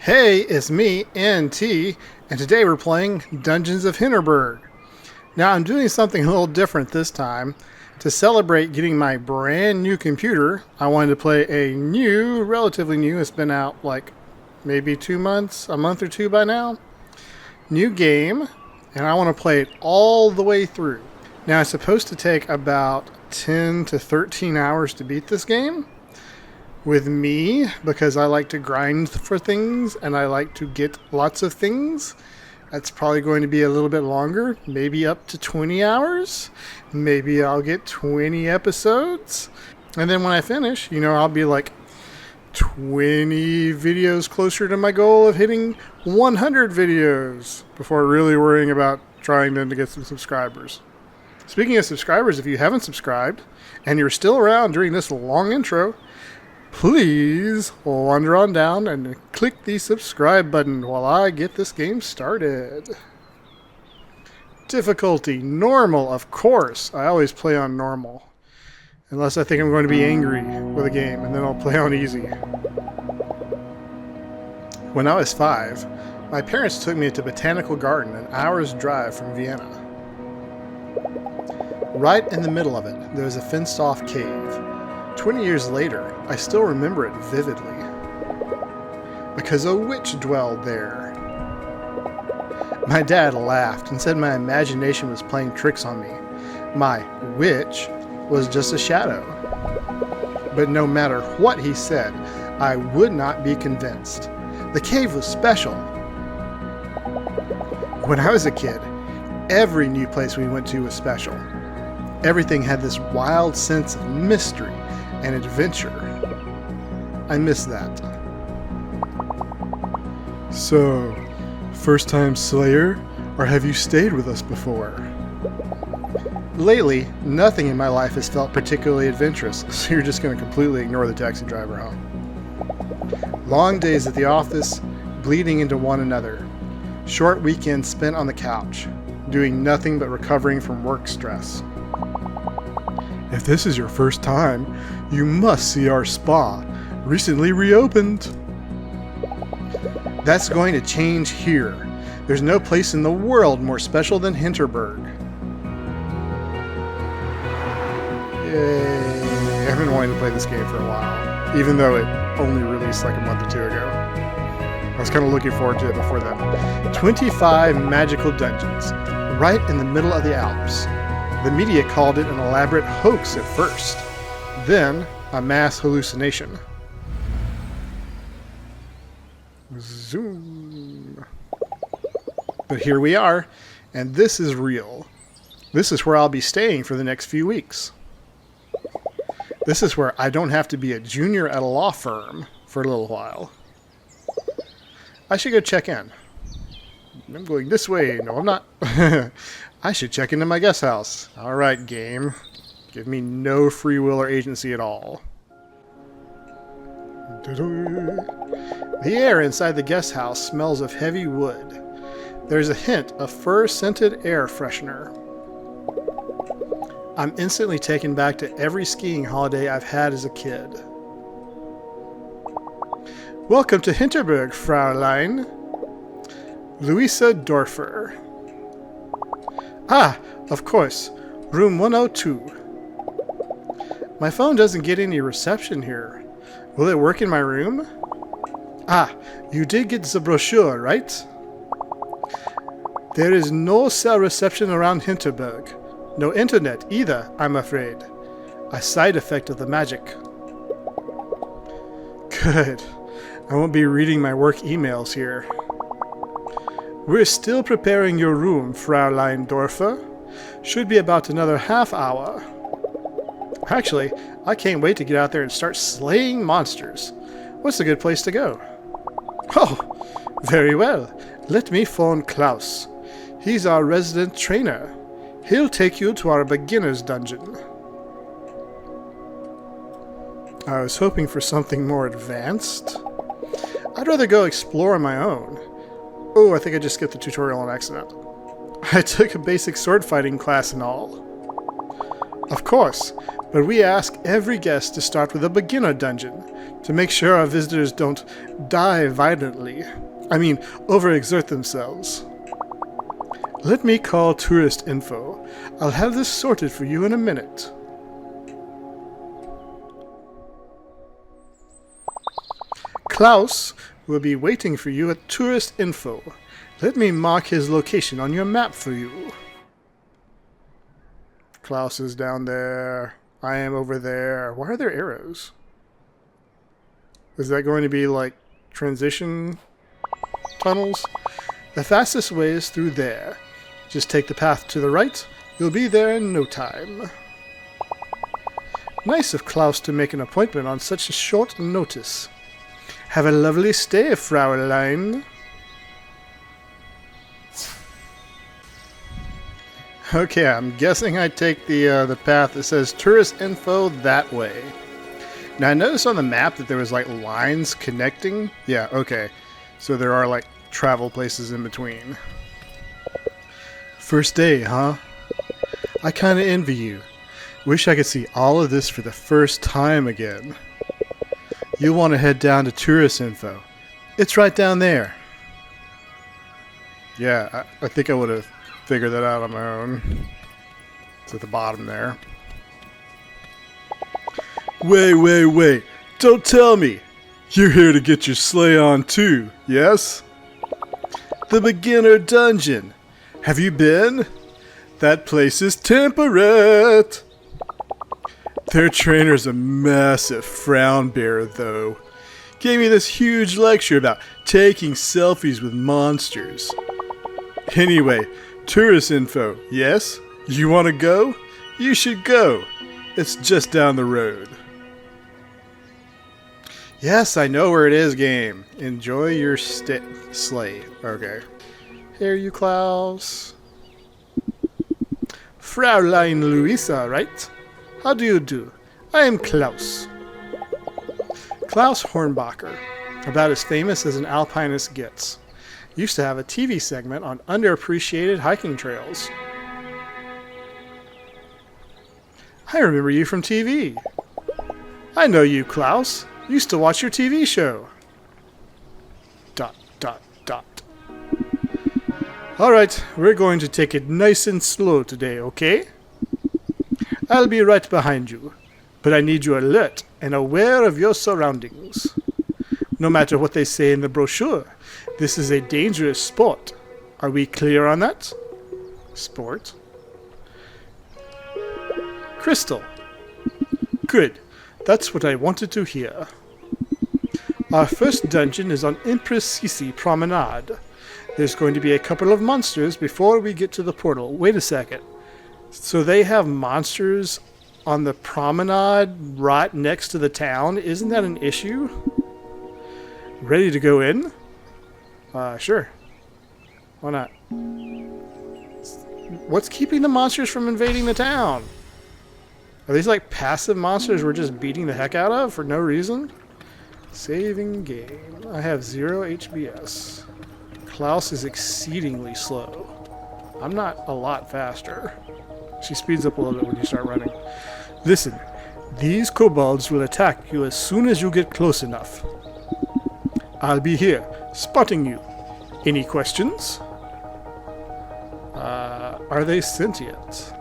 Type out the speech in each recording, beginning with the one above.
Hey, it's me, NT, and today we're playing Dungeons of Hinterberg. Now, I'm doing something a little different this time. To celebrate getting my brand new computer, I wanted to play a new, relatively new, it's been out like maybe 2 months, a month or two by now, new game, and I want to play it all the way through. Now, it's supposed to take about 10 to 13 hours to beat this game. With me, because I like to grind for things and I like to get lots of things, that's probably going to be a little bit longer, maybe up to 20 hours. Maybe I'll get 20 episodes. And then when I finish, I'll be like 20 videos closer to my goal of hitting 100 videos before really worrying about trying to get some subscribers. Speaking of subscribers, if you haven't subscribed and you're still around during this long intro, please wander on down and click the subscribe button while I get this game started. Difficulty, normal, of course. I always play on normal. Unless I think I'm going to be angry with a game, and then I'll play on easy. When I was 5, my parents took me to Botanical Garden, an hour's drive from Vienna. Right in the middle of it, there was a fenced-off cave. 20 years later, I still remember it vividly. Because a witch dwelled there. My dad laughed and said my imagination was playing tricks on me. My witch was just a shadow. But no matter what he said, I would not be convinced. The cave was special. When I was a kid, every new place we went to was special. Everything had this wild sense of mystery and adventure. I miss that. So, first time Slayer, or have you stayed with us before? Lately, nothing in my life has felt particularly adventurous, so you're just going to completely ignore the taxi driver, huh? Long days at the office, bleeding into one another. Short weekends spent on the couch, doing nothing but recovering from work stress. If this is your first time, you must see our spa, recently reopened. That's going to change here. There's no place in the world more special than Hinterberg. Yay. I've been wanting to play this game for a while, even though it only released like a month or two ago. I was kind of looking forward to it before then. 25 magical dungeons, right in the middle of the Alps. The media called it an elaborate hoax at first, then a mass hallucination. Zoom. But here we are, and this is real. This is where I'll be staying for the next few weeks. This is where I don't have to be a junior at a law firm for a little while. I should go check in. I'm going this way. No, I'm not. I should check into my guest house. Alright, game. Give me no free will or agency at all. The air inside the guest house smells of heavy wood. There's a hint of fur-scented air freshener. I'm instantly taken back to every skiing holiday I've had as a kid. Welcome to Hinterberg, Fraulein. Louisa Dorfer. Ah, of course. Room 102. My phone doesn't get any reception here. Will it work in my room? Ah, you did get the brochure, right? There is no cell reception around Hinterberg. No internet either, I'm afraid. A side effect of the magic. Good. I won't be reading my work emails here. We're still preparing your room, Fraulein Dorfer. Should be about another half hour. Actually, I can't wait to get out there and start slaying monsters. What's a good place to go? Oh, very well. Let me phone Klaus. He's our resident trainer. He'll take you to our beginner's dungeon. I was hoping for something more advanced. I'd rather go explore on my own. Oh, I think I just skipped the tutorial on accident. I took a basic sword fighting class and all. Of course, but we ask every guest to start with a beginner dungeon to make sure our visitors don't die violently. Overexert themselves. Let me call tourist info. I'll have this sorted for you in a minute. Klaus will be waiting for you at tourist info. Let me mark his location on your map for you. Klaus is down there. I am over there. Why are there arrows? Is that going to be like transition tunnels? The fastest way is through there. Just take the path to the right. You'll be there in no time. Nice of Klaus to make an appointment on such a short notice. Have a lovely stay, Fraulein. Okay, I'm guessing I take the path that says tourist info that way. Now I noticed on the map that there was like lines connecting. Yeah, okay. So there are like travel places in between. First day, huh? I kinda envy you. Wish I could see all of this for the first time again. You'll want to head down to tourist info. It's right down there. Yeah, I think I would have figured that out on my own. It's at the bottom there. Wait. Don't tell me. You're here to get your sleigh on too, yes? The beginner dungeon. Have you been? That place is temperate. Their trainer's a massive frown bearer, though. Gave me this huge lecture about taking selfies with monsters. Anyway, tourist info, yes? You want to go? You should go. It's just down the road. Yes, I know where it is, game. Enjoy your sleigh. Okay. Here, you Klaus. Fraulein Luisa, right? How do you do? I am Klaus. Klaus Hornbacher, about as famous as an alpinist gets. Used to have a TV segment on underappreciated hiking trails. I remember you from TV. I know you, Klaus. Used to watch your TV show. ... Alright, we're going to take it nice and slow today, okay? I'll be right behind you, but I need you alert and aware of your surroundings. No matter what they say in the brochure, this is a dangerous sport. Are we clear on that? Sport. Crystal. Good. That's what I wanted to hear. Our first dungeon is on Empress Sisi Promenade. There's going to be a couple of monsters before we get to the portal. Wait a second. So they have monsters on the promenade right next to the town? Isn't that an issue? Ready to go in? Sure. Why not? What's keeping the monsters from invading the town? Are these like passive monsters we're just beating the heck out of for no reason? Saving game. I have 0 HBS. Klaus is exceedingly slow. I'm not a lot faster. She speeds up a little bit when you start running. Listen, these kobolds will attack you as soon as you get close enough. I'll be here, spotting you. Any questions? Are they sentient?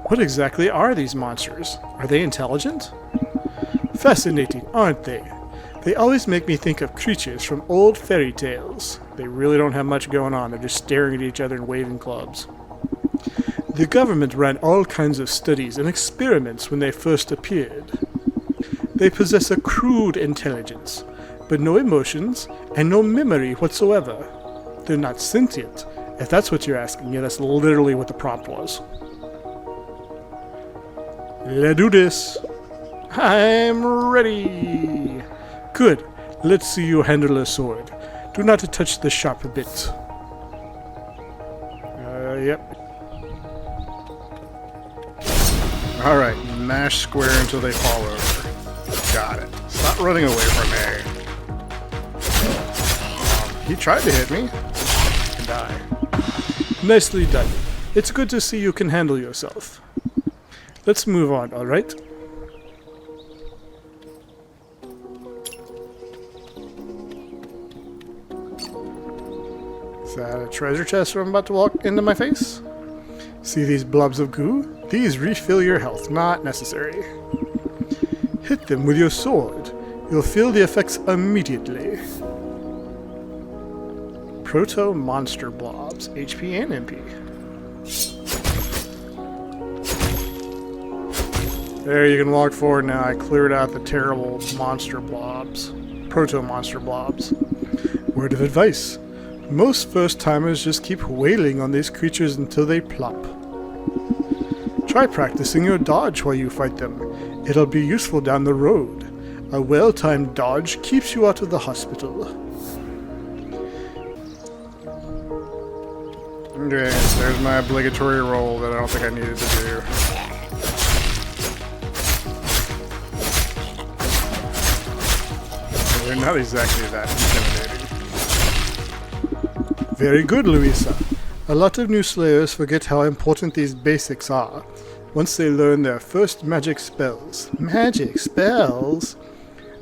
What exactly are these monsters? Are they intelligent? Fascinating, aren't they? They always make me think of creatures from old fairy tales. They really don't have much going on. They're just staring at each other and waving clubs. The government ran all kinds of studies and experiments when they first appeared. They possess a crude intelligence, but no emotions and no memory whatsoever. They're not sentient, if that's what you're asking. Yeah, that's literally what the prompt was. Let's do this. I'm ready. Good. Let's see you handle a sword. Do not touch the sharp bit. Yep. Alright, mash square until they fall over. Got it. Stop running away from me. He tried to hit me. And die. Nicely done. It's good to see you can handle yourself. Let's move on, alright? Is that a treasure chest I'm about to walk into my face? See these blobs of goo? These refill your health. Not necessary. Hit them with your sword. You'll feel the effects immediately. Proto-monster blobs. HP and MP. There, you can walk forward now. I cleared out the terrible monster blobs. Proto-monster blobs. Word of advice. Most first-timers just keep wailing on these creatures until they plop. Try practicing your dodge while you fight them. It'll be useful down the road. A well-timed dodge keeps you out of the hospital. Okay, so there's my obligatory roll that I don't think I needed to do. They're not exactly that intimidating. Very good, Louisa. A lot of new slayers forget how important these basics are once they learn their first magic spells. Magic spells?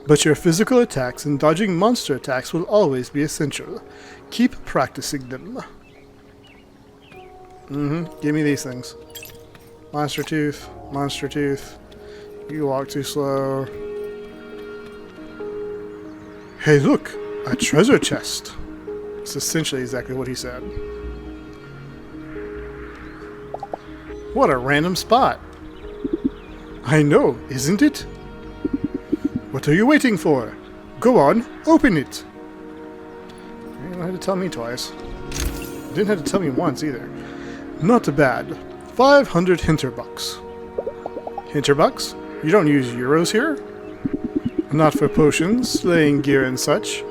But your physical attacks and dodging monster attacks will always be essential. Keep practicing them. Give me these things. Monster tooth. Monster tooth. You walk too slow. Hey, look! A treasure chest! It's essentially exactly what he said. What a random spot! I know, isn't it? What are you waiting for? Go on, open it! You don't have to tell me twice. You didn't have to tell me once either. Not bad. 500 Hinterbucks. Hinterbucks? You don't use euros here? Not for potions, slaying gear and such.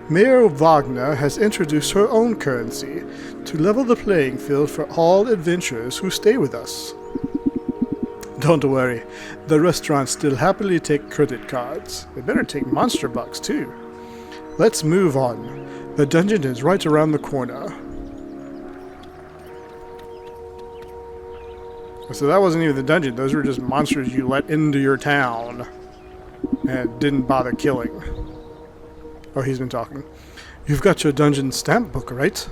Mayor Wagner has introduced her own currency to level the playing field for all adventurers who stay with us. Don't worry, the restaurants still happily take credit cards. They better take monster bucks too. Let's move on. The dungeon is right around the corner. So that wasn't even the dungeon, those were just monsters you let into your town and didn't bother killing. Oh, he's been talking. You've got your dungeon stamp book, right?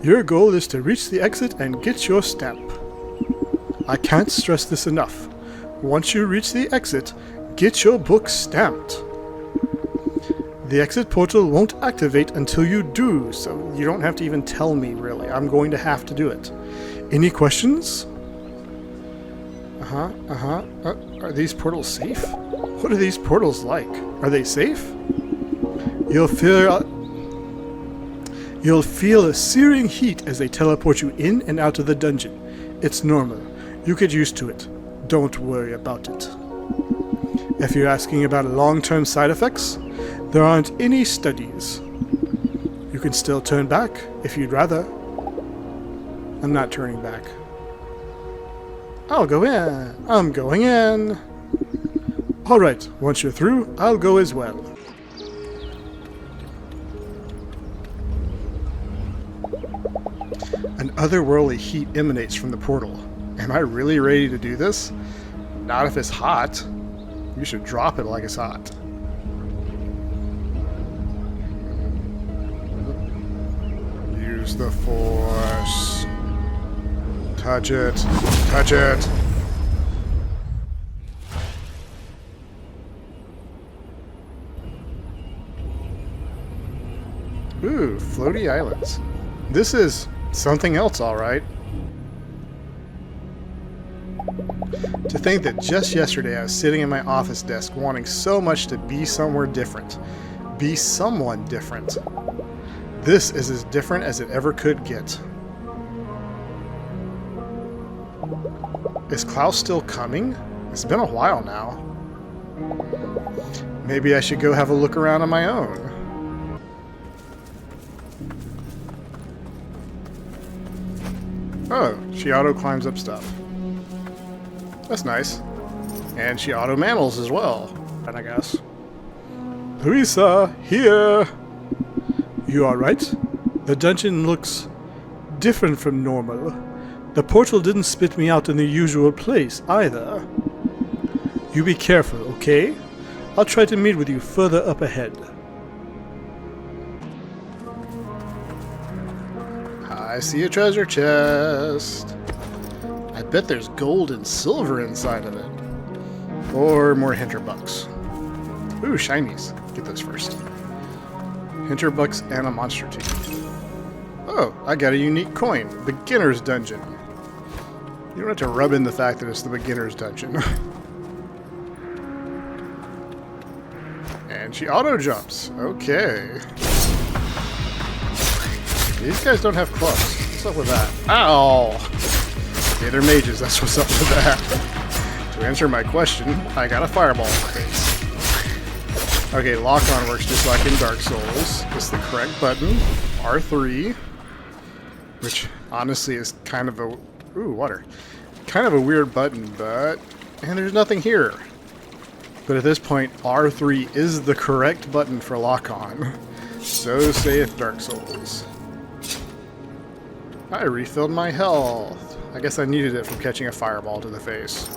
Your goal is to reach the exit and get your stamp. I can't stress this enough. Once you reach the exit, get your book stamped. The exit portal won't activate until you do, so you don't have to even tell me, really. I'm going to have to do it. Any questions? Are these portals safe? What are these portals like? Are they safe? You'll feel a searing heat as they teleport you in and out of the dungeon. It's normal. You get used to it. Don't worry about it. If you're asking about long-term side effects, there aren't any studies. You can still turn back if you'd rather. I'm not turning back. I'll go in. I'm going in. Alright, once you're through, I'll go as well. An otherworldly heat emanates from the portal. Am I really ready to do this? Not if it's hot. You should drop it like it's hot. Use the force. Touch it. Touch it. Ooh, floaty islands. This is something else, alright. To think that just yesterday I was sitting at my office desk wanting so much to be somewhere different. Be someone different. This is as different as it ever could get. Is Klaus still coming? It's been a while now. Maybe I should go have a look around on my own. Oh, she auto-climbs up stuff. That's nice. And she auto-mammals as well, I guess. Louisa, here! You alright? The dungeon looks different from normal. The portal didn't spit me out in the usual place, either. You be careful, okay? I'll try to meet with you further up ahead. I see a treasure chest. I bet there's gold and silver inside of it. Or more hinterbucks. Ooh, shinies. Get those first. Hinterbucks and a monster tooth. Oh, I got a unique coin. Beginner's dungeon. You don't have to rub in the fact that it's the beginner's dungeon. And she auto jumps. Okay. These guys don't have clubs. What's up with that? Ow! Okay, they're mages. That's what's up with that. To answer my question, I got a fireball in the face. Okay, lock-on works just like in Dark Souls. It's the correct button. R3. Which, honestly, is kind of a... Ooh, water. Kind of a weird button, but... And there's nothing here. But at this point, R3 is the correct button for lock-on. So saith Dark Souls. I refilled my health. I guess I needed it from catching a fireball to the face.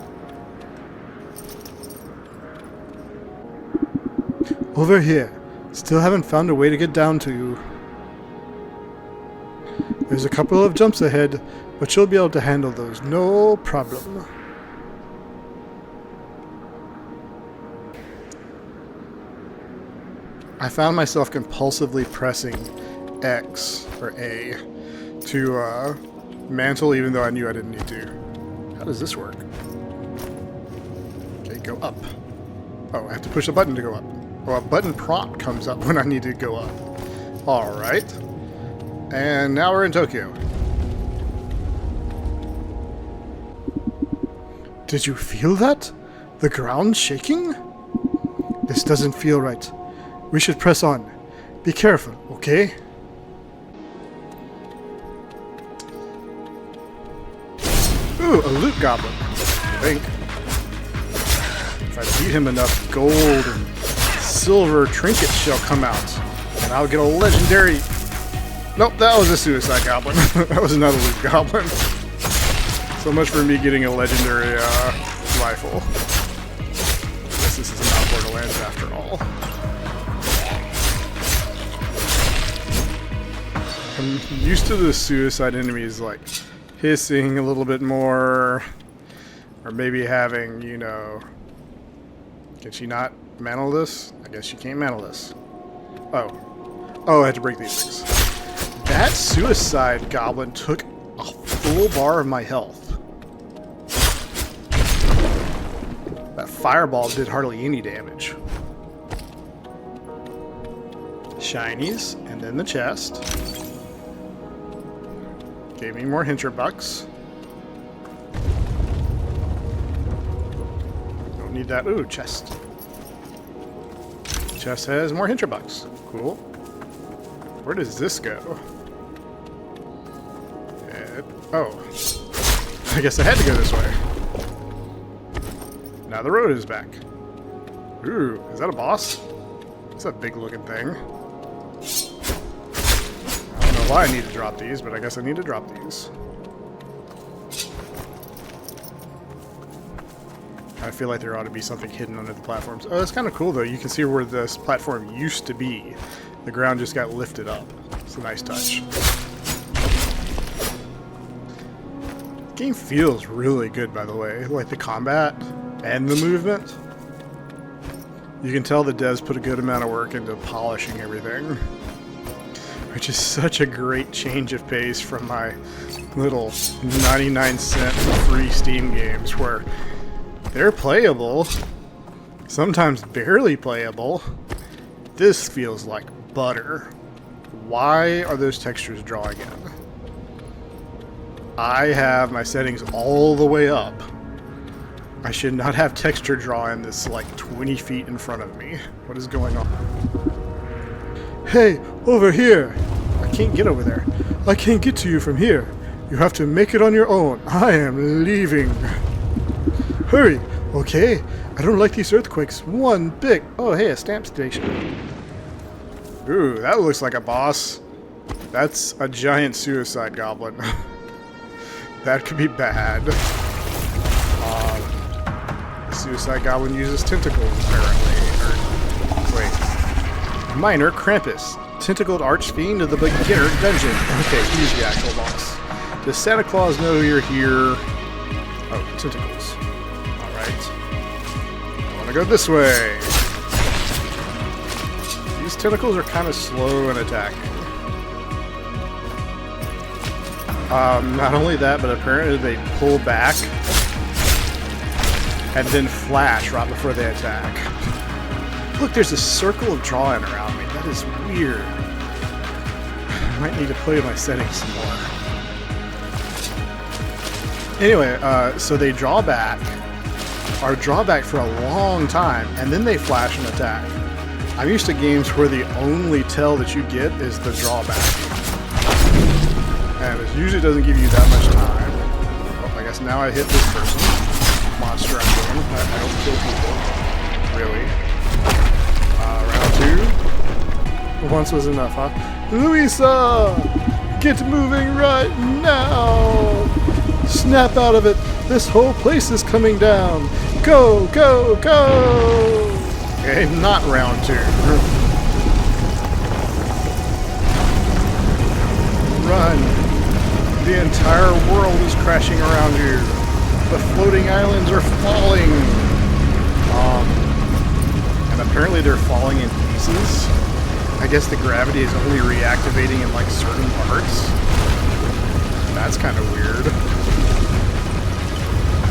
Over here. Still haven't found a way to get down to you. There's a couple of jumps ahead, but you'll be able to handle those. No problem. I found myself compulsively pressing X or A to mantle, even though I knew I didn't need to. How does this work? Okay, go up. Oh, I have to push a button to go up. Oh, a button prompt comes up when I need to go up. Alright. And now we're in Tokyo. Did you feel that? The ground shaking? This doesn't feel right. We should press on. Be careful, okay? Ooh, a loot goblin. I think. If I beat him enough, gold and silver trinkets shall come out. And I'll get a legendary... Nope, that was a suicide goblin. That was another loot goblin. So much for me getting a legendary rifle. I guess this is not Borderlands after all. I'm used to the suicide enemies like hissing a little bit more, or maybe having, you know... Can she not mantle this? I guess she can't mantle this. Oh, I had to break these things. That suicide goblin took a full bar of my health. That fireball did hardly any damage. Shinies, and then the chest. Gave me more hinterbucks. Don't need that. Ooh, chest. Chest has more hinterbucks. Cool. Where does this go? Oh. I guess I had to go this way. Now the road is back. Ooh, is that a boss? It's a big looking thing. I don't know why I need to drop these, but I guess I need to drop these. I feel like there ought to be something hidden under the platforms. Oh, that's kind of cool though. You can see where this platform used to be. The ground just got lifted up. It's a nice touch. The game feels really good, by the way. Like the combat and the movement. You can tell the devs put a good amount of work into polishing everything. Which is such a great change of pace from my little 99-cent free Steam games where they're playable, sometimes barely playable. This feels like butter. Why are those textures drawing in? I have my settings all the way up. I should not have texture draw in this like 20 feet in front of me. What is going on? Hey, over here! I can't get over there. I can't get to you from here. You have to make it on your own. I am leaving. Hurry, okay? I don't like these earthquakes one bit. Oh, hey, a stamp station. Ooh, that looks like a boss. That's a giant suicide goblin. That could be bad. The Suicide Goblin uses tentacles, apparently. Wait. Minor Krampus. Tentacled Archfiend of the Beginner Dungeon. Okay, he's the actual boss. Does Santa Claus know you're here? Oh, tentacles. Alright. I want to go this way. These tentacles are kind of slow in attacking. Not only that, but apparently they pull back and then flash right before they attack. Look, there's a circle of drawing around me. That is weird. I might need to play my settings some more. Anyway, so they draw back, or draw back for a long time, and then they flash and attack. I'm used to games where the only tell that you get is the drawback. And it usually doesn't give you that much time. Well, I guess now I hit this person. Monster I'm doing. I don't kill people. Really. Round 2. Once was enough, huh? Louisa! Get moving right now! Snap out of it! This whole place is coming down! Go, go, go! Okay, not round 2. Run! The entire world is crashing around you. The floating islands are falling. And apparently they're falling in pieces. I guess the gravity is only reactivating in like certain parts. That's kind of weird.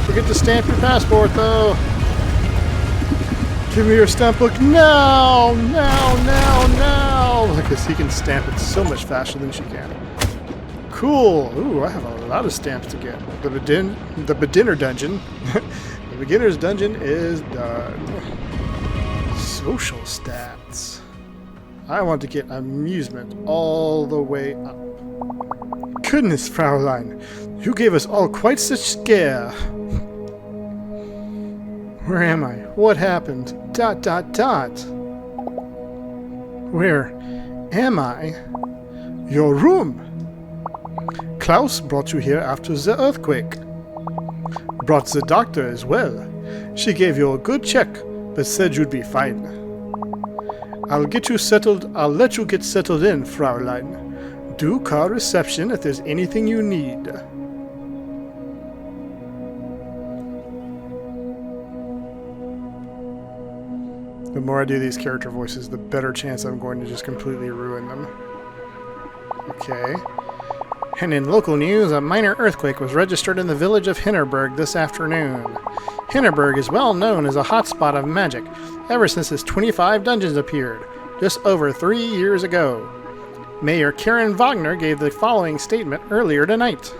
Forget to stamp your passport though. Give me your stamp book now! Now, now, now! Because he can stamp it so much faster than she can. Cool! Ooh, I have a lot of stamps to get. The beginner dungeon. The beginner's dungeon is done. Social stats. I want to get amusement all the way up. Goodness, Fraulein, you gave us all quite such scare. Where am I? What happened? ... Where am I? Your room. Klaus brought you here after the earthquake. Brought the doctor as well. She gave you a good check, but said you'd be fine. I'll let you get settled in, Fraulein. Do call reception if there's anything you need. The more I do these character voices, the better chance I'm going to just completely ruin them. Okay. And in local news, a minor earthquake was registered in the village of Hinterberg this afternoon. Hinterberg is well known as a hotspot of magic ever since its 25 dungeons appeared, just over 3 years ago. Mayor Karen Wagner gave the following statement earlier tonight.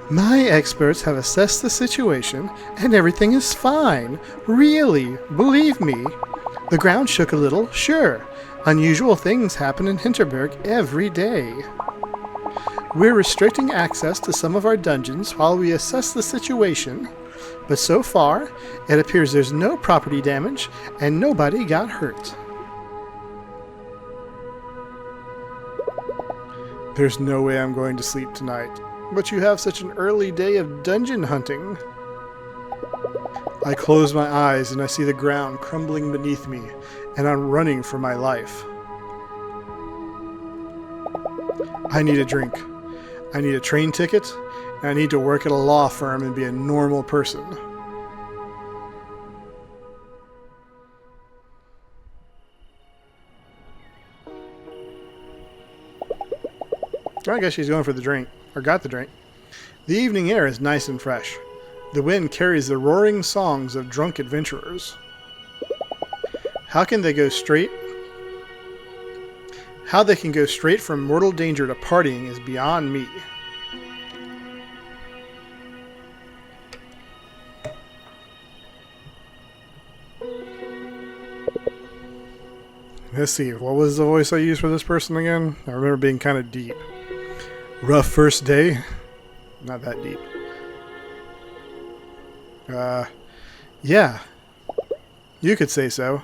My experts have assessed the situation, and everything is fine. Really, believe me. The ground shook a little, sure. Unusual things happen in Hinterberg every day. We're restricting access to some of our dungeons while we assess the situation, but so far, it appears there's no property damage, and nobody got hurt. There's no way I'm going to sleep tonight. But you have such an early day of dungeon hunting. I close my eyes and I see the ground crumbling beneath me, and I'm running for my life. I need a drink. I need a train ticket, and I need to work at a law firm and be a normal person. I guess she's going for the drink. Or got the drink. The evening air is nice and fresh. The wind carries the roaring songs of drunk adventurers. How they can go straight from mortal danger to partying is beyond me. Let's see, what was the voice I used for this person again? I remember being kind of deep. Rough first day? Not that deep. Yeah. You could say so.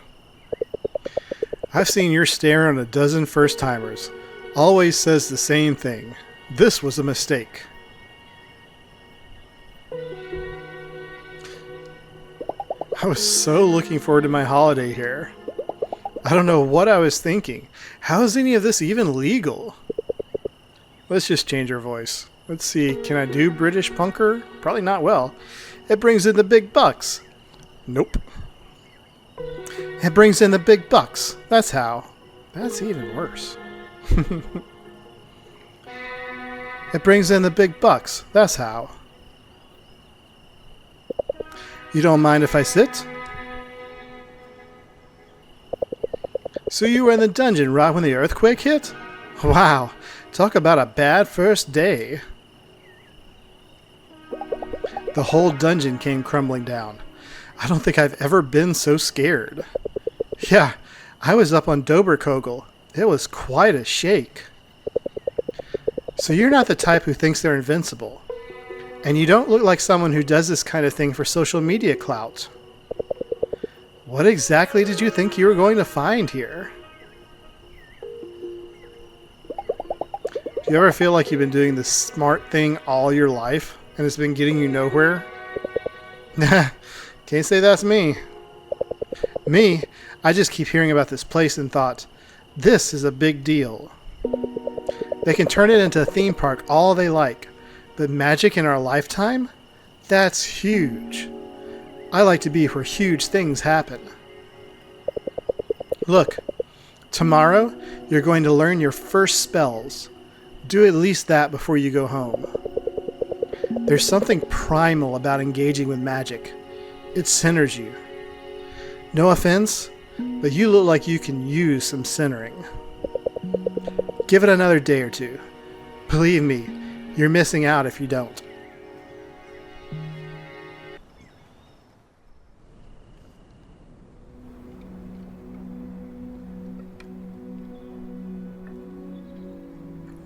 I've seen your stare on a dozen first-timers. Always says the same thing. This was a mistake. I was so looking forward to my holiday here. I don't know what I was thinking. How is any of this even legal? Let's just change our voice. Let's see, can I do British punker? Probably not well. It brings in the big bucks. Nope. It brings in the big bucks. That's how. That's even worse. It brings in the big bucks. That's how. You don't mind if I sit? So you were in the dungeon right when the earthquake hit? Wow, talk about a bad first day. The whole dungeon came crumbling down. I don't think I've ever been so scared. Yeah, I was up on Doberkogel. It was quite a shake. So you're not the type who thinks they're invincible. And you don't look like someone who does this kind of thing for social media clout. What exactly did you think you were going to find here? Do you ever feel like you've been doing the smart thing all your life and it's been getting you nowhere? Nah, can't say that's me. Me, I just keep hearing about this place and thought, this is a big deal. They can turn it into a theme park all they like, but magic in our lifetime? That's huge. I like to be where huge things happen. Look, tomorrow you're going to learn your first spells. Do at least that before you go home. There's something primal about engaging with magic. It centers you. No offense, but you look like you can use some centering. Give it another day or two. Believe me, you're missing out if you don't.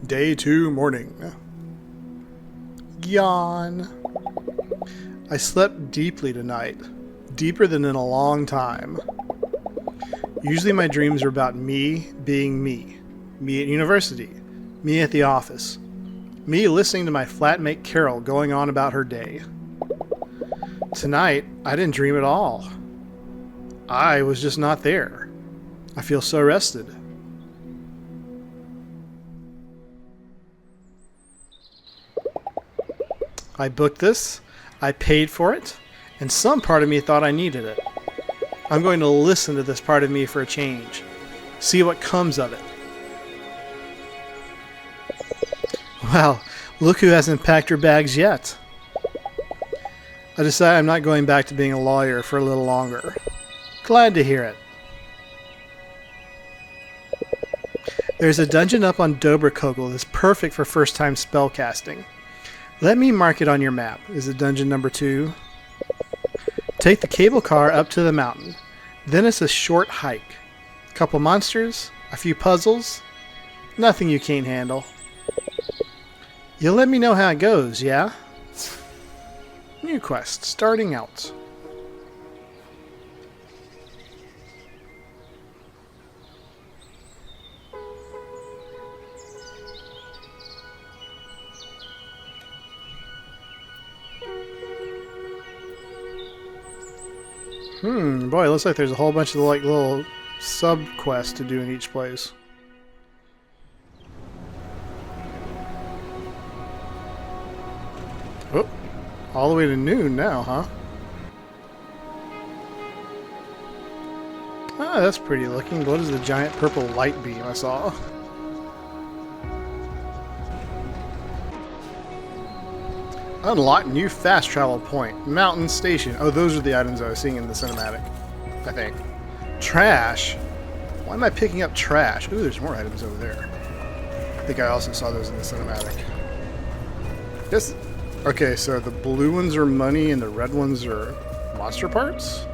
Day 2 morning. Yawn. I slept deeply tonight. Deeper than in a long time. Usually my dreams are about me being me. Me at university. Me at the office. Me listening to my flatmate Carol going on about her day. Tonight, I didn't dream at all. I was just not there. I feel so rested. I booked this, I paid for it, and some part of me thought I needed it. I'm going to listen to this part of me for a change. See what comes of it. Well, look who hasn't packed her bags yet. I decided I'm not going back to being a lawyer for a little longer. Glad to hear it. There's a dungeon up on Doberkogel that's perfect for first-time spellcasting. Let me mark it on your map. Is it dungeon number 2? Take the cable car up to the mountain. Then it's a short hike. A couple monsters, a few puzzles. Nothing you can't handle. You'll let me know how it goes, yeah? New quest, starting out. Boy, it looks like there's a whole bunch of like little sub-quests to do in each place. Oh, all the way to noon now, huh? Ah, that's pretty looking. What is the giant purple light beam I saw? Unlock new fast travel point. Mountain station. Oh, those are the items I was seeing in the cinematic, I think. Trash? Why am I picking up trash? Ooh, there's more items over there. I think I also saw those in the cinematic. Yes. Okay, so the blue ones are money and the red ones are monster parts?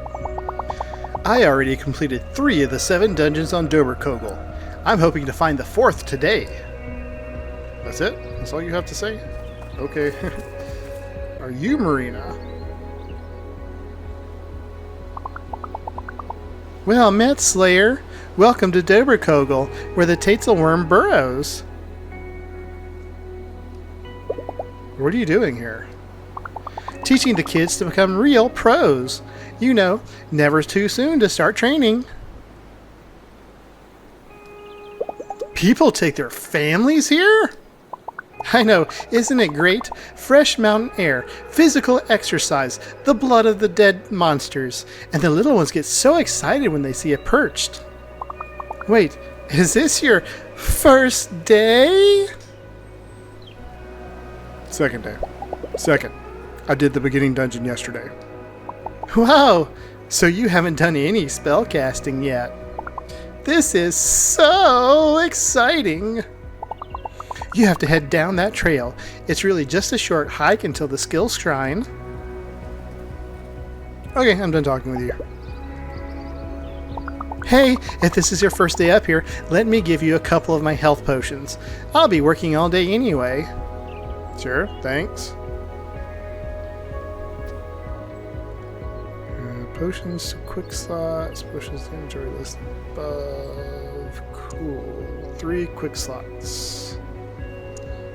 I already completed 3 of the 7 dungeons on Doberkogel. I'm hoping to find the 4th today. That's it? That's all you have to say? Okay. Are you Marina? Well met, Slayer. Welcome to Doberkogel, where the Tatzelworm burrows. What are you doing here? teaching the kids to become real pros. You know, never too soon to start training. People take their families here? I know, isn't it great? Fresh mountain air, physical exercise, the blood of the dead monsters, and the little ones get so excited when they see it perched. Wait, is this your first day? Second day. Second. I did the beginning dungeon yesterday. Wow, so you haven't done any spell casting yet. This is so exciting. You have to head down that trail. It's really just a short hike until the skill shrine. Okay, I'm done talking with you. Hey, if this is your first day up here, let me give you a couple of my health potions. I'll be working all day anyway. Sure, thanks. Potions to quick slots, potions to inventory list above. Cool. 3 quick slots.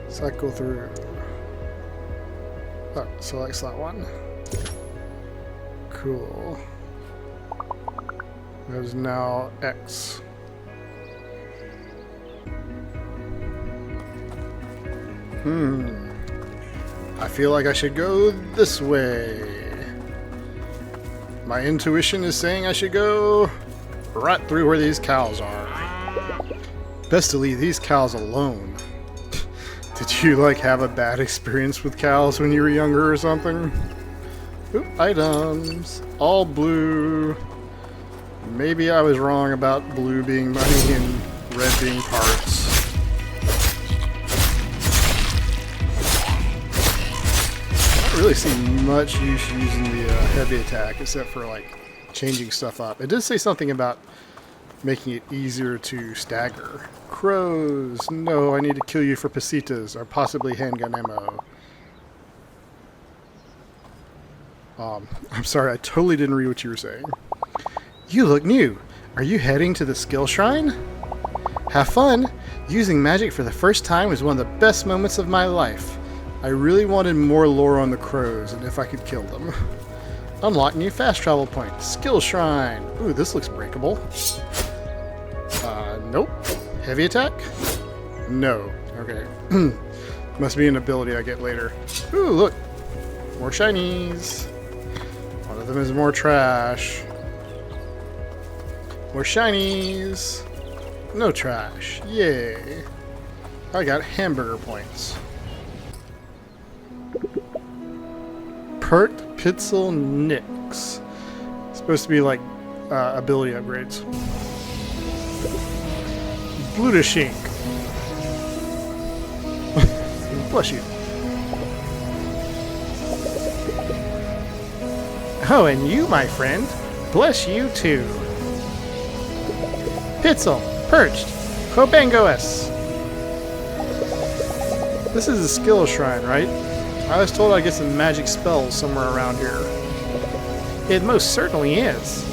Cycle through. Oh, select slot 1. Cool. There's now X. I feel like I should go this way. My intuition is saying I should go right through where these cows are. Best to leave these cows alone. Did you, like, have a bad experience with cows when you were younger or something? Oop, items. All blue. Maybe I was wrong about blue being money and red being parts. I don't really see much use using the heavy attack except for, like, changing stuff up. It did say something about making it easier to stagger. Crows. No, I need to kill you for pesetas or possibly handgun ammo. I'm sorry, I totally didn't read what you were saying. You look new. Are you heading to the skill shrine? Have fun. Using magic for the first time was one of the best moments of my life. I really wanted more lore on the crows and if I could kill them. Unlock new fast travel point. Skill shrine. Ooh, this looks breakable. Nope. Heavy attack? No. Okay. Must be an ability I get later. Ooh, look. More shinies. One of them is more trash. More shinies. No trash. Yay. I got hamburger points. Perk Pitzel Nix. Supposed to be like ability upgrades. Blutashink. Bless you. Oh, and you, my friend. Bless you too. Pitzel. Perched. Hobangoes. This is a skill shrine, right? I was told I'd get some magic spells somewhere around here. It most certainly is.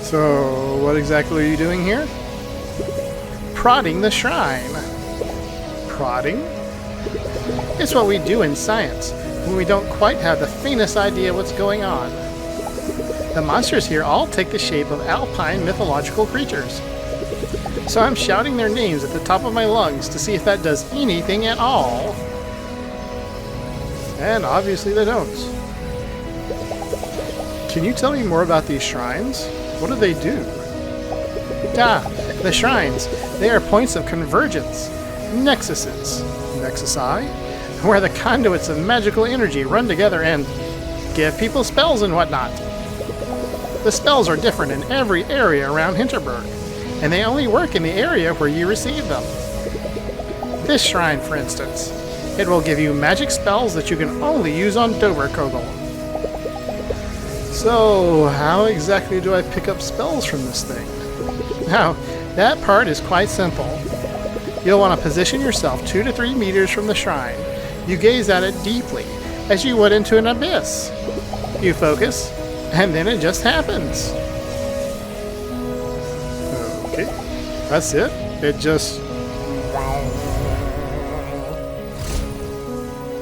So, what exactly are you doing here? Prodding the shrine. Prodding? It's what we do in science when we don't quite have the faintest idea what's going on. The monsters here all take the shape of alpine mythological creatures. So I'm shouting their names at the top of my lungs to see if that does anything at all. And obviously they don't. Can you tell me more about these shrines? What do they do? The shrines. They are points of convergence. Nexuses. Nexusi? Where the conduits of magical energy run together and give people spells and whatnot. The spells are different in every area around Hinterberg, and they only work in the area where you receive them. This shrine, for instance, it will give you magic spells that you can only use on Doverkogel. So, how exactly do I pick up spells from this thing? Now, that part is quite simple. You'll want to position yourself 2 to 3 meters from the shrine. You gaze at it deeply, as you would into an abyss. You focus, and then it just happens. Okay, that's it. It just...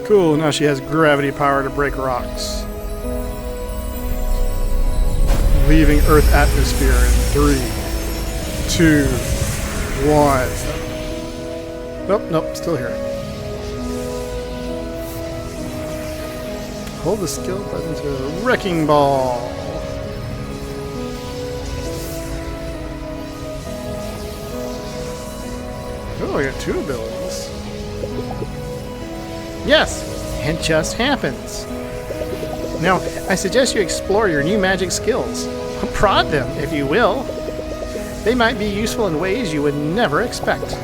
Cool, now she has gravity power to break rocks. Leaving Earth atmosphere in 3, 2, 1. Nope, still here. Hold the skill button to Wrecking Ball. Oh, I got 2 abilities. Yes, it just happens. Now, I suggest you explore your new magic skills. Prod them, if you will. They might be useful in ways you would never expect.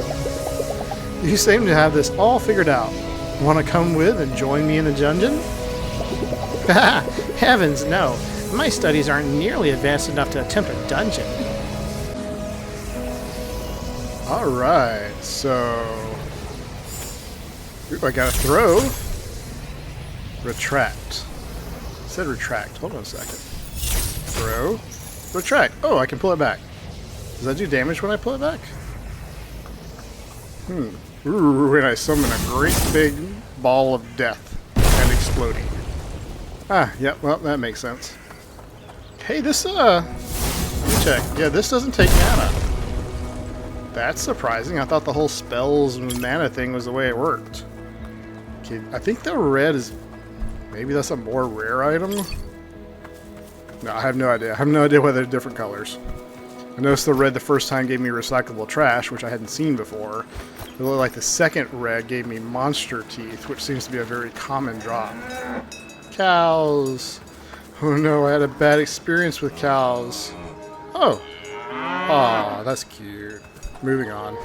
You seem to have this all figured out. Want to come with and join me in the dungeon? Heavens, no. My studies aren't nearly advanced enough to attempt a dungeon. Alright, so... Ooh, I gotta throw. Retract. It said retract. Hold on a second. Throw. Retract. Oh, I can pull it back. Does that do damage when I pull it back? Ooh, and I summon a great big ball of death and exploding. Ah, yeah, well, that makes sense. Hey, this, let me check. Yeah, this doesn't take mana. That's surprising. I thought the whole spells and mana thing was the way it worked. Okay, I think the red is... Maybe that's a more rare item? No, I have no idea. I have no idea why they're different colors. I noticed the red the first time gave me recyclable trash, which I hadn't seen before. It looked like the second red gave me monster teeth, which seems to be a very common drop. Cows. Oh no, I had a bad experience with cows. Oh. Aw, that's cute. Moving on.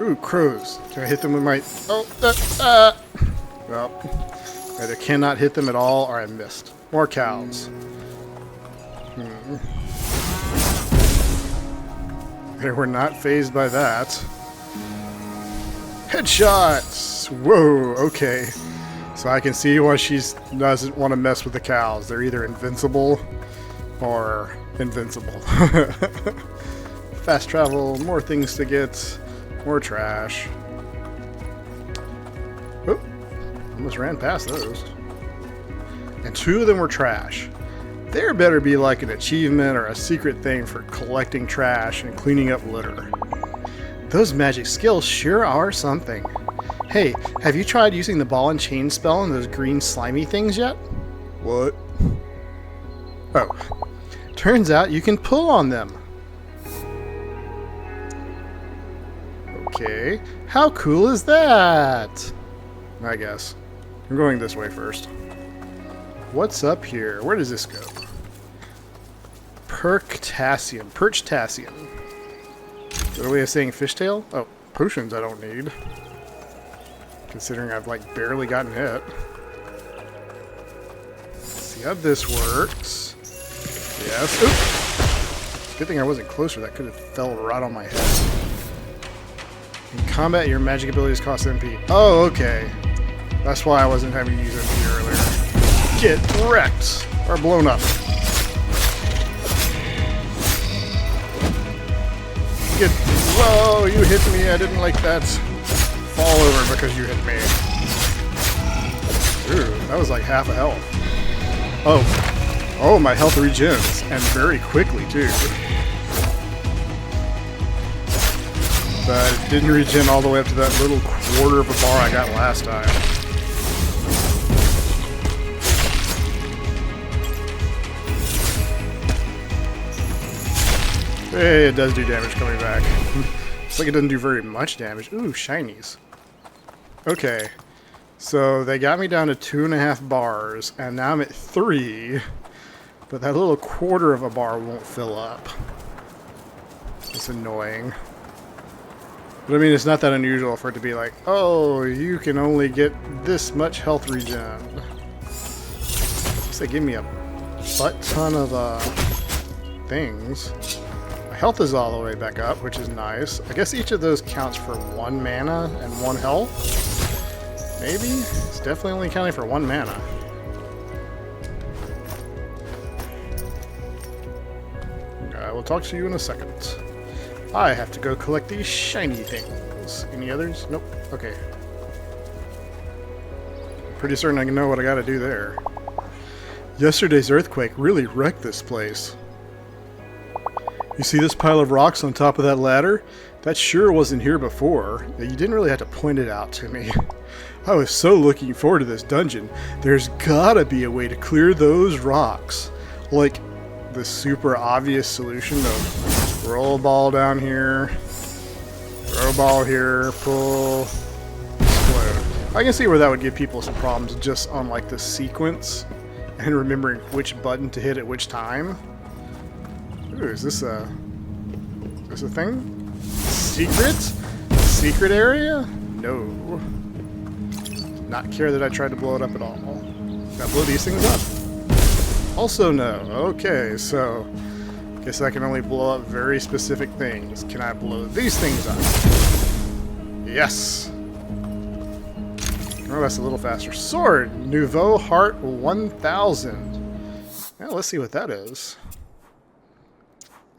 Ooh, crows. Can I hit them with my... Oh, well, either cannot hit them at all or I missed. More cows. They were not fazed by that. Headshots! Whoa, okay. So I can see why she doesn't want to mess with the cows. They're either invincible or invincible. Fast travel, more things to get, more trash. Oh, almost ran past those. And 2 of them were trash. There better be like an achievement or a secret thing for collecting trash and cleaning up litter. Those magic skills sure are something. Hey, have you tried using the ball and chain spell on those green slimy things yet? What? Oh. Turns out you can pull on them. Okay. How cool is that? I guess. I'm going this way first. What's up here? Where does this go? Perctassium. Perchtassium. Is that a way of saying fishtail? Oh, potions I don't need. Considering I've like barely gotten hit. Let's see how this works. Yes. Oops. Good thing I wasn't closer. That could have fell right on my head. In combat, your magic abilities cost MP. Oh, okay. That's why I wasn't having to use MP earlier. Get wrecked! Or blown up. Get... Whoa, you hit me. I didn't like that. Fall over because you hit me. Ooh, that was like half a health. Oh. Oh, my health regens. And very quickly, too. But it didn't regen all the way up to that little quarter of a bar I got last time. Hey, it does do damage coming back. It's like it doesn't do very much damage. Ooh, shinies. Okay. So they got me down to 2.5 bars, and now I'm at 3. But that little quarter of a bar won't fill up. It's annoying. But I mean, it's not that unusual for it to be like, oh, you can only get this much health regen. They give me a butt ton of things. My health is all the way back up, which is nice. I guess each of those counts for 1 mana and 1 health. Maybe? It's definitely only counting for 1 mana. I will talk to you in a second. I have to go collect these shiny things. those. Any others? Nope. Okay. Pretty certain I know what I gotta do there. Yesterday's earthquake really wrecked this place. You see this pile of rocks on top of that ladder? That sure wasn't here before. You didn't really have to point it out to me. I was so looking forward to this dungeon. There's gotta be a way to clear those rocks. Like the super obvious solution of roll a ball down here, throw a ball here, pull, explode. I can see where that would give people some problems just on like the sequence and remembering which button to hit at which time. Ooh, is this a thing? Secret? Secret area? No. Not care that I tried to blow it up at all. Can I blow these things up? Also no. Okay, so guess I can only blow up very specific things. Can I blow these things up? Yes. Oh, that's a little faster. Sword! Nouveau Heart 1000. Well, let's see what that is.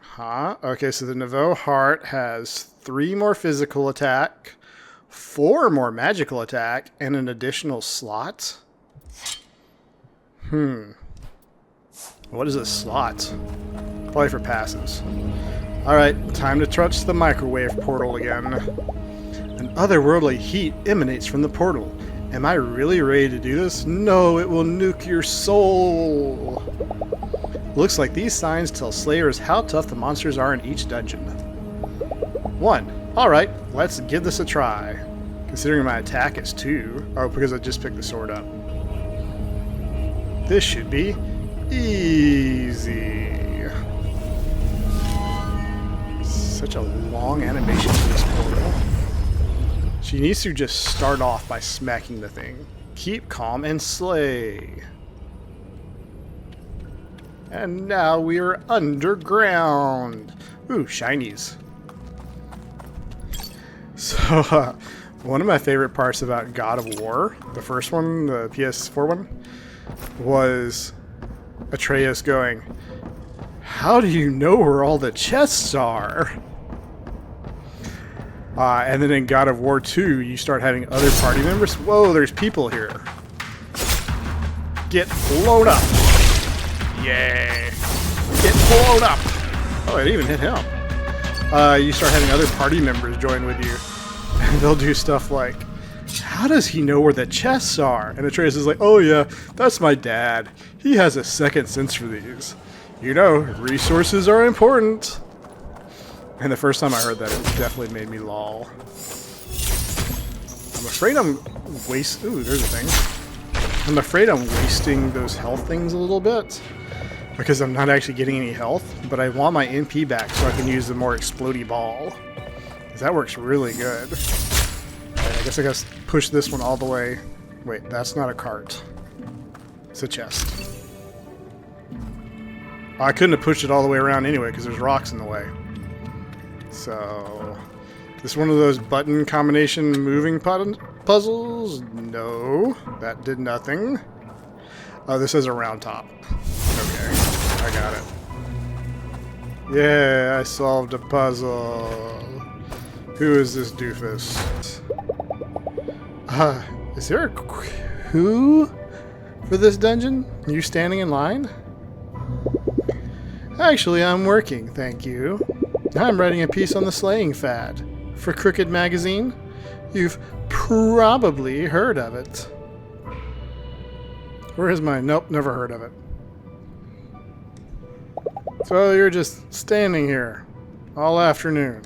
Huh? Okay, so the Nouveau Heart has 3 more physical attack, 4 more magical attack, and an additional slot? What is a slot? Probably for passes. Alright, time to touch the microwave portal again. An otherworldly heat emanates from the portal. Am I really ready to do this? No, it will nuke your soul. Looks like these signs tell slayers how tough the monsters are in each dungeon. 1. Alright, let's give this a try. Considering my attack is 2. Oh, because I just picked the sword up. This should be easy. Such a long animation for this portal. She needs to just start off by smacking the thing. Keep calm and slay. And now we are underground. Ooh, shinies. So, one of my favorite parts about God of War, the first one, the PS4 one, was Atreus going, "How do you know where all the chests are?" And then in God of War 2, you start having other party members. Whoa, there's people here. Get blown up. Yay. Get blown up. Oh, I didn't even hit him. You start having other party members join with you. And they'll do stuff like, "How does he know where the chests are?" And Atreus is like, "Oh yeah, that's my dad. He has a second sense for these. You know, resources are important." And the first time I heard that, it definitely made me lol. I'm afraid I'm Ooh, there's a thing. I'm afraid I'm wasting those health things a little bit. Because I'm not actually getting any health. But I want my MP back so I can use the more explodey ball. Because that works really good. Right, I guess I gotta push this one all the way. Wait, that's not a cart. It's a chest. I couldn't have pushed it all the way around anyway because there's rocks in the way. So, this is one of those button combination moving puzzles? No, that did nothing. Oh, this has a round top. Okay, I got it. Yeah, I solved a puzzle. Who is this doofus? Is there a who for this dungeon? You standing in line? Actually, I'm working, thank you. I'm writing a piece on the slaying fad for Crooked Magazine. You've probably heard of it. Where is mine? Nope, never heard of it. So you're just standing here all afternoon.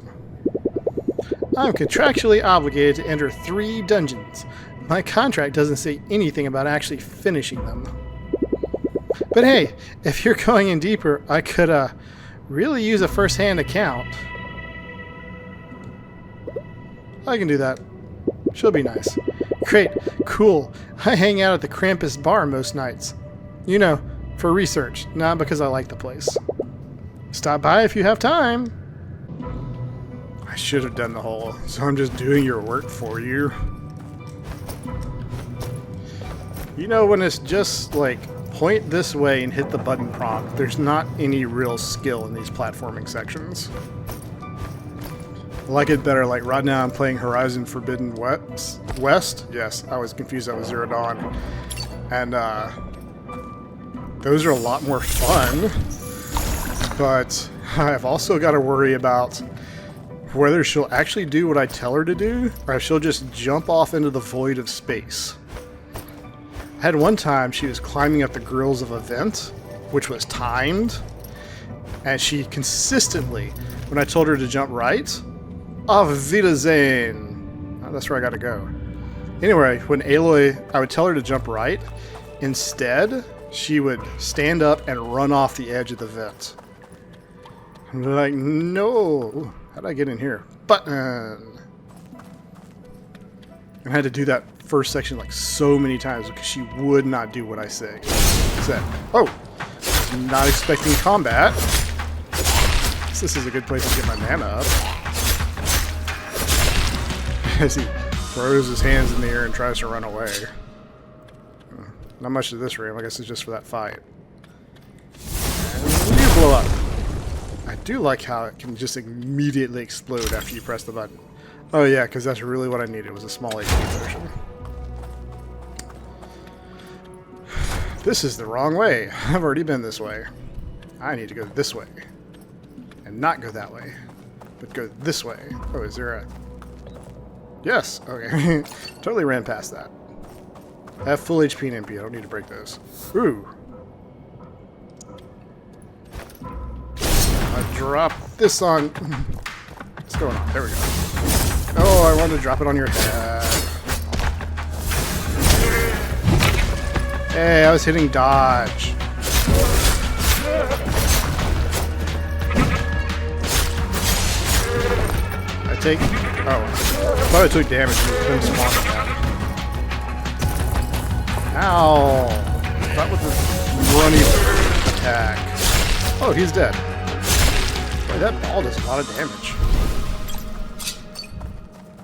I'm contractually obligated to enter 3 dungeons. My contract doesn't say anything about actually finishing them. But hey, if you're going in deeper, I could really use a first-hand account. I can do that. She'll be nice. Great, cool. I hang out at the Krampus bar most nights. You know, for research, not because I like the place. Stop by if you have time. I should have done the whole, so I'm just doing your work for you. You know, when it's just like, point this way and hit the button prompt, there's not any real skill in these platforming sections. like it better. Like right now I'm playing Horizon Forbidden West. Yes, I was confused. That was Zero Dawn. And those are a lot more fun. But I've also got to worry about whether she'll actually do what I tell her to do, or if she'll just jump off into the void of space. I had one time she was climbing up the grills of a vent, which was timed, and she consistently, when I told her to jump right, Auf Wiedersehen. Oh, that's where I gotta go. Anyway, when Aloy, I would tell her to jump right, instead, she would stand up and run off the edge of the vent. I'm like, no. How'd I get in here? Button. And I had to do that first section like so many times because she would not do what I said. Oh, I was not expecting combat. This is a good place to get my mana up. As he throws his hands in the air and tries to run away. Not much of this room. I guess it's just for that fight. And you blow up. I do like how it can just immediately explode after you press the button. Oh yeah, because that's really what I needed, was a small HP potion. This is the wrong way. I've already been this way. I need to go this way. And not go that way. But go this way. Oh, is there a... Yes! Okay. Totally ran past that. I have full HP and MP. I don't need to break those. Ooh. I drop this on... What's going on? There we go. Oh, I wanted to drop it on your head. Hey, I was hitting dodge. I take... Oh. I thought I took damage from spawning that. Ow! That was a runny attack. Oh, he's dead. Boy, that ball does a lot of damage.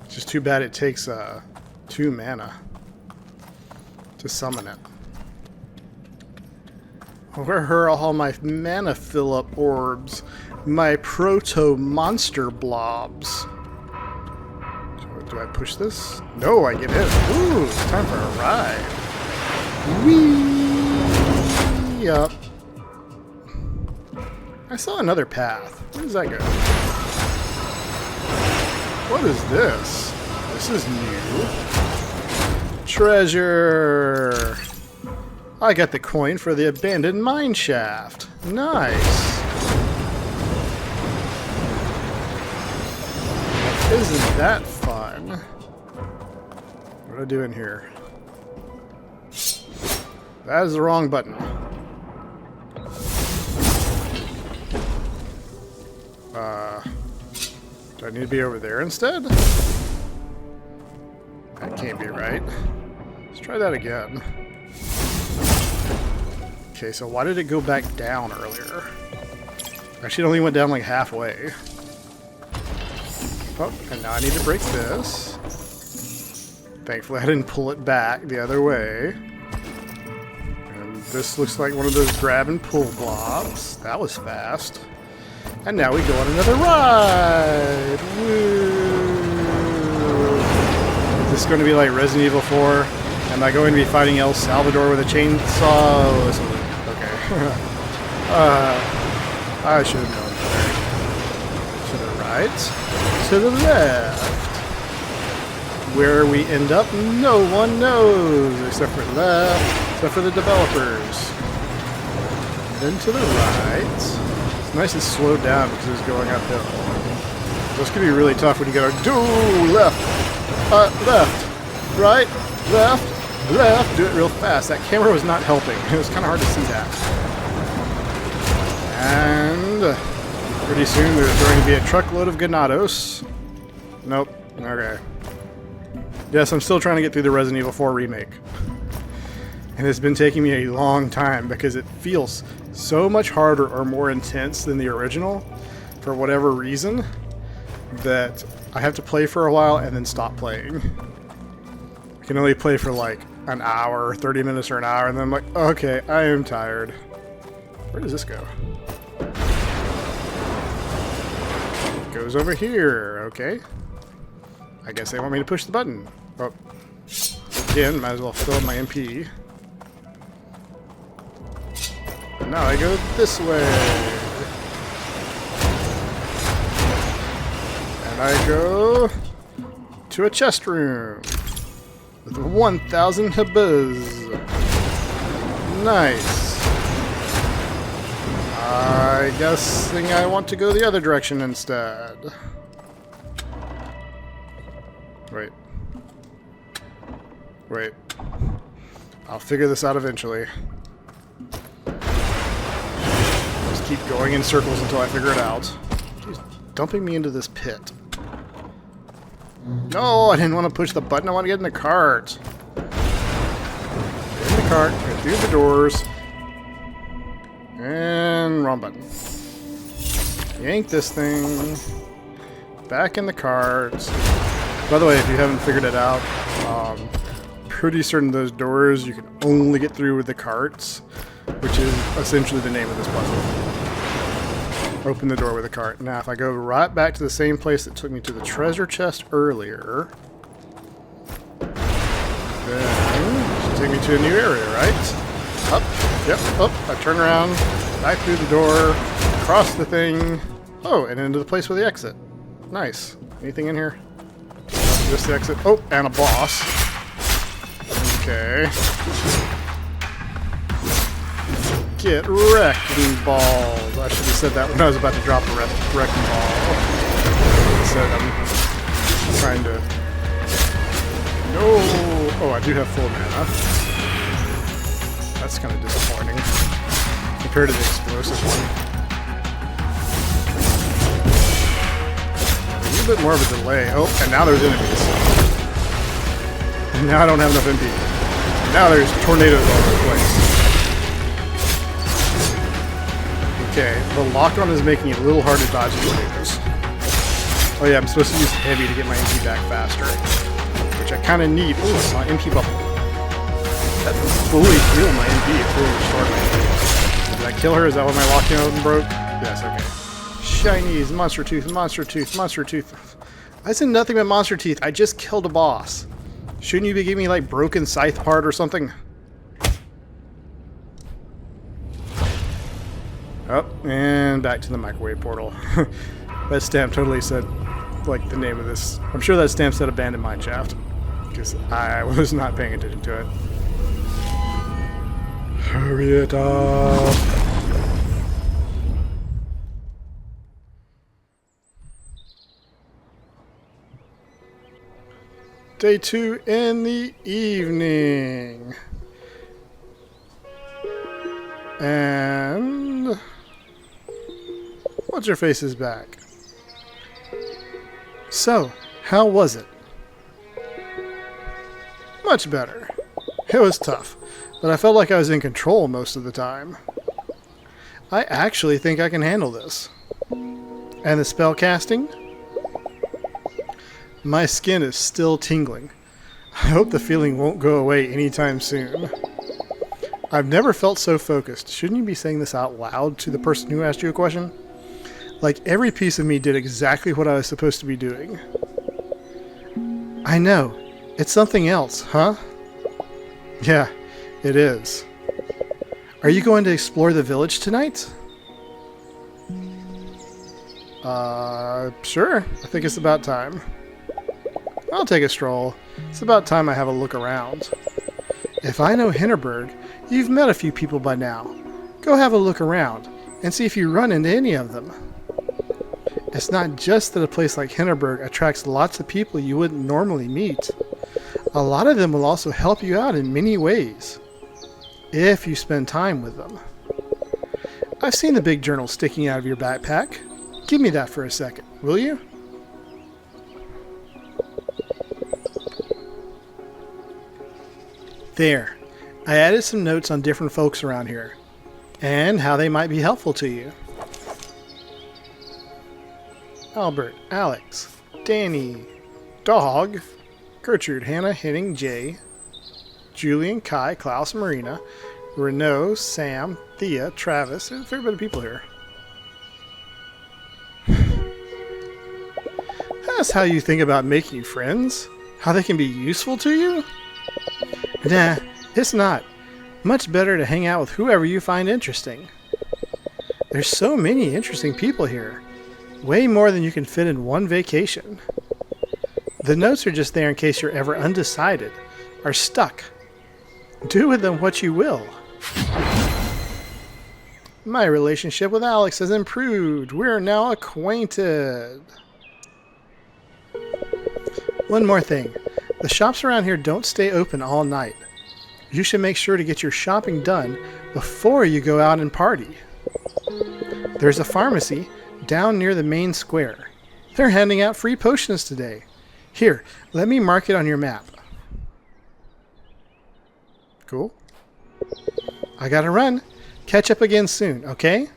It's just too bad it takes 2 mana to summon it. Where are all my mana fill-up orbs? My proto-monster blobs. Do I push this? No, I get in. Ooh, it's time for a ride. Whee! Up. I saw another path. Where does that go? What is this? This is new. Treasure! I got the coin for the abandoned mine shaft. Nice. Isn't that fun? What do I do in here? That is the wrong button. Do I need to be over there instead? That can't be right. Let's try that again. Okay, so why did it go back down earlier? Actually, it only went down like halfway. Oh, and now I need to break this. Thankfully, I didn't pull it back the other way. And this looks like one of those grab and pull blobs. That was fast. And now we go on another ride! Woo! Is this going to be like Resident Evil 4? Am I going to be fighting El Salvador with a chainsaw? Okay. I should have known better. To the right. To the left. Where we end up, no one knows. Except for left. Except for the developers. Then to the right. It's nice and slowed down because it's going uphill. This could be really tough when you go, do left. Left. Right. Left. Left. Do it real fast. That camera was not helping. It was kind of hard to see that. And pretty soon there's going to be a truckload of Ganados. Nope. Okay. Yes, I'm still trying to get through the Resident Evil 4 remake. And it's been taking me a long time because it feels so much harder or more intense than the original for whatever reason that I have to play for a while and then stop playing. I can only play for like an hour, 30 minutes or an hour, and then I'm like, okay, I am tired. Where does this go? Go goes over here. Okay. I guess they want me to push the button. Oh. Again, might as well fill up my MP. And now I go this way. And I go to a chest room with 1,000 habuz. Nice. I guessing I want to go the other direction instead. Wait. Wait. I'll figure this out eventually. Just keep going in circles until I figure it out. Jeez, dumping me into this pit. No, I didn't want to push the button. I want to get in the cart. Get in the cart, go through the doors. And wrong button. Yank this thing. Back in the cart. By the way, if you haven't figured it out, pretty certain those doors you can only get through with the carts, which is essentially the name of this puzzle. Open the door with a cart. Now, if I go right back to the same place that took me to the treasure chest earlier, then it should take me to a new area, right? Up. Yep. Up. I turn around, back through the door, across the thing. Oh, and into the place with the exit. Nice. Anything in here? Just the exit. Oh, and a boss. Okay. Get wrecking balls. I should have said that when I was about to drop the wrecking ball. Instead, I'm trying to... No! Oh, I do have full mana. That's kind of disappointing compared to the explosive one. A little bit more of a delay. Oh, and now there's enemies. And now I don't have enough MP. And now there's tornadoes all over the place. Okay, the lock-on is making it a little hard to dodge tornadoes. Oh yeah, I'm supposed to use heavy to get my MP back faster, which I kind of need. Oh, it's my MP bubble. That fully healed my MP. It's really short. Did I kill her? Is that what my lock-on broke? Yes, okay. Shinies, monster tooth, monster tooth, monster tooth. I said nothing but monster teeth. I just killed a boss. Shouldn't you be giving me like broken scythe part or something? Oh, and back to the microwave portal. That stamp totally said like the name of this. I'm sure that stamp said abandoned mineshaft because I was not paying attention to it. Hurry it up. Day 2 in the evening. And what's your face is back. So, how was it? Much better. It was tough, but I felt like I was in control most of the time. I actually think I can handle this. And the spell casting? My skin is still tingling. I hope the feeling won't go away anytime soon. I've never felt so focused. Shouldn't you be saying this out loud to the person who asked you a question? Like every piece of me did exactly what I was supposed to be doing. I know. It's something else, huh? Yeah, it is. Are you going to explore the village tonight? Sure. I think it's about time. I'll take a stroll. It's about time I have a look around. If I know Hinterberg, you've met a few people by now. Go have a look around and see if you run into any of them. It's not just that a place like Hinterberg attracts lots of people you wouldn't normally meet. A lot of them will also help you out in many ways, if you spend time with them. I've seen the big journal sticking out of your backpack. Give me that for a second, will you? There. I added some notes on different folks around here, and how they might be helpful to you. Albert, Alex, Danny, Dog, Gertrude, Hannah, Henning, Jay, Julian, Kai, Klaus, Marina, Renault, Sam, Thea, Travis. There's a fair bit of people here. this how you think about making friends? How they can be useful to you? Nah, it's not. Much better to hang out with whoever you find interesting. There's so many interesting people here. Way more than you can fit in one vacation. The notes are just there in case you're ever undecided or stuck. Do with them what you will. My relationship with Alex has improved. We're now acquainted. One more thing. The shops around here don't stay open all night. You should make sure to get your shopping done before you go out and party. There's a pharmacy down near the main square. They're handing out free potions today. Here, let me mark it on your map. Cool. I gotta run. Catch up again soon, okay?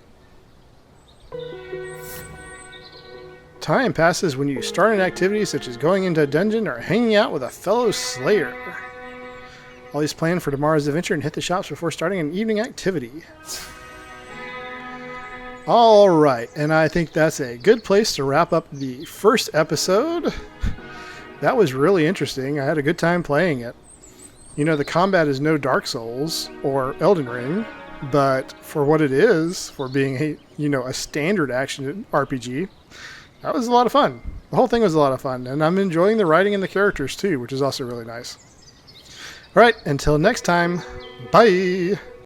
Time passes when you start an activity such as going into a dungeon or hanging out with a fellow slayer. Always plan for tomorrow's adventure and hit the shops before starting an evening activity. Alright, and I think that's a good place to wrap up the first episode. That was really interesting. I had a good time playing it. You know, the combat is no Dark Souls or Elden Ring, but for what it is, for being a standard action RPG, that was a lot of fun. The whole thing was a lot of fun, and I'm enjoying the writing and the characters too, which is also really nice. Alright, until next time, bye!